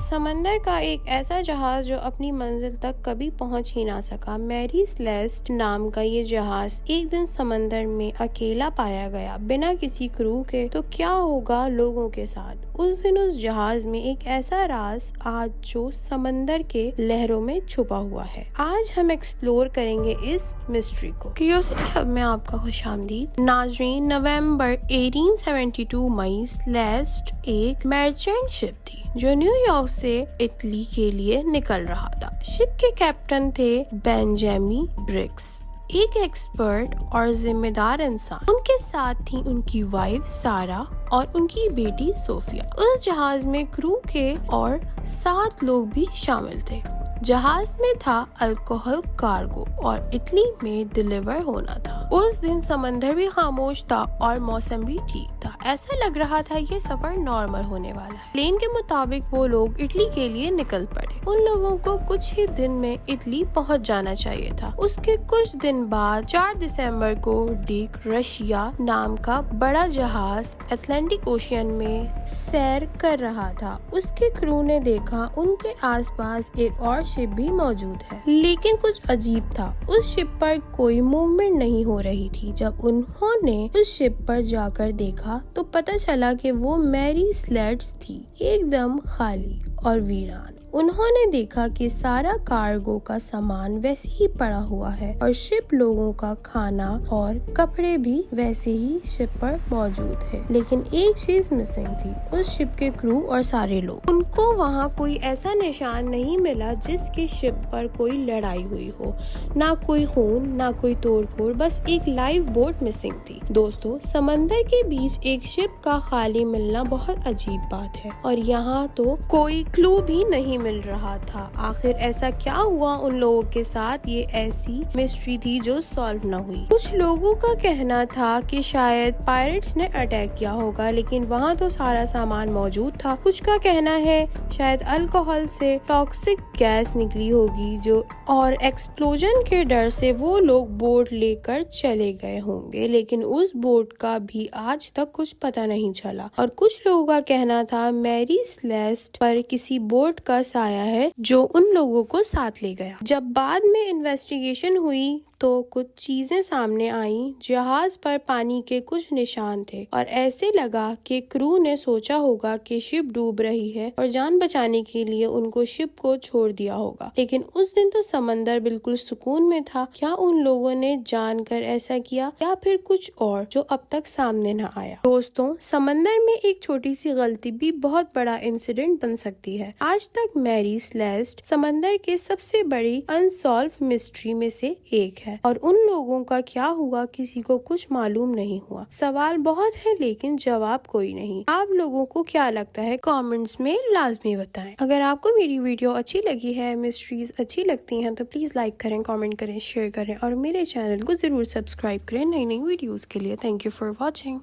سمندر کا ایک ایسا جہاز جو اپنی منزل تک کبھی پہنچ ہی نہ سکا۔ میری سیلیسٹ نام کا یہ جہاز ایک دن سمندر میں اکیلا پایا گیا بنا کسی کرو کے۔ تو کیا ہوگا لوگوں کے ساتھ؟ اس دن اس جہاز میں ایک ایسا راز آج جو سمندر کے لہروں میں چھپا ہوا ہے۔ آج ہم ایکسپلور کریں گے اس مسٹری کو۔ کیوریوسٹی ہب میں آپ کا خوش آمدید۔ ناظرین، نومبر 1872 میں سیلیسٹ ایک مرچنٹ شپ تھی جو نیو یارک سے اٹلی کے لیے نکل رہا تھا۔ شپ کے کیپٹن تھے بینجامن برگس، ایک ایکسپرٹ اور ذمہ دار انسان۔ ان کے ساتھ تھی ان کی وائف سارا اور ان کی بیٹی صوفیا۔ اس جہاز میں کرو کے اور 7 لوگ بھی شامل تھے۔ جہاز میں تھا الکوہل کارگو اور اٹلی میں ڈیلیور ہونا تھا۔ اس دن سمندر بھی خاموش تھا اور موسم بھی ٹھیک تھا۔ ایسا لگ رہا تھا یہ سفر نارمل ہونے والا ہے۔ پلین کے مطابق وہ لوگ اٹلی کے لیے نکل پڑے۔ ان لوگوں کو کچھ ہی دن میں اٹلی پہنچ جانا چاہیے تھا۔ اس کے کچھ دن بعد 4 دسمبر کو ڈیک رشیا نام کا بڑا جہاز اٹلانٹک اوشین میں سیر کر رہا تھا۔ اس کے کرو نے دیکھا ان کے آس پاس ایک اور شپ بھی موجود ہے، لیکن کچھ عجیب تھا۔ اس شپ پر کوئی موومنٹ نہیں ہو رہی تھی۔ جب انہوں نے اس شپ پر جا کر دیکھا تو پتہ چلا کہ وہ میری سیلیسٹ تھی، ایک دم خالی اور ویران۔ انہوں نے دیکھا کہ سارا کارگو کا سامان ویسے ہی پڑا ہوا ہے اور شپ لوگوں کا کھانا اور کپڑے بھی ویسے ہی شپ پر موجود ہے، لیکن ایک چیز مسنگ تھی، اس شپ کے کرو اور سارے لوگ۔ ان کو وہاں کوئی ایسا نشان نہیں ملا جس کی شپ پر کوئی لڑائی ہوئی ہو، نہ کوئی خون، نہ کوئی توڑ پھوڑ، بس ایک لائف بوٹ مسنگ تھی۔ دوستو، سمندر کے بیچ ایک شپ کا خالی ملنا بہت عجیب بات ہے، اور یہاں تو کوئی کلو بھی نہیں مل رہا تھا۔ آخر ایسا کیا ہوا ان لوگوں کے ساتھ؟ یہ ایسی مسٹری تھی جو سالو نہ ہوئی۔ کچھ لوگوں کا کہنا تھا کہ شاید پائریٹس نے اٹیک کیا ہوگا، لیکن وہاں تو سارا سامان موجود تھا۔ کچھ کا کہنا ہے شاید الکوہل سے ٹاکسک گیس نکلی ہوگی اور ایکسپلوژن کے ڈر سے وہ لوگ بوٹ لے کر چلے گئے ہوں گے، لیکن اس بوٹ کا بھی آج تک کچھ پتہ نہیں چلا۔ اور کچھ لوگوں کا کہنا تھا میری سیلیسٹ پر کسی بوٹ کا سایہ ہے جو ان لوگوں کو ساتھ لے گیا۔ جب بعد میں انویسٹیگیشن ہوئی تو کچھ چیزیں سامنے آئیں۔ جہاز پر پانی کے کچھ نشان تھے اور ایسے لگا کہ کرو نے سوچا ہوگا کہ شپ ڈوب رہی ہے اور جان بچانے کے لیے ان کو شپ کو چھوڑ دیا ہوگا، لیکن اس دن تو سمندر بالکل سکون میں تھا۔ کیا ان لوگوں نے جان کر ایسا کیا یا پھر کچھ اور جو اب تک سامنے نہ آیا؟ دوستوں، سمندر میں ایک چھوٹی سی غلطی بھی بہت بڑا انسیڈنٹ بن سکتی ہے۔ آج تک میری سیلیسٹ سمندر کے سب سے بڑی انسالو مسٹری میں سے ایک ہے، اور ان لوگوں کا کیا ہوا کسی کو کچھ معلوم نہیں ہوا۔ سوال بہت ہے لیکن جواب کوئی نہیں۔ آپ لوگوں کو کیا لگتا ہے کامنٹس میں لازمی بتائیں۔ اگر آپ کو میری ویڈیو اچھی لگی ہے، مسٹریز اچھی لگتی ہیں، تو پلیز لائک کریں، کامنٹ کریں، شیئر کریں اور میرے چینل کو ضرور سبسکرائب کریں نئی ویڈیوز کے لیے۔ Thank you for watching.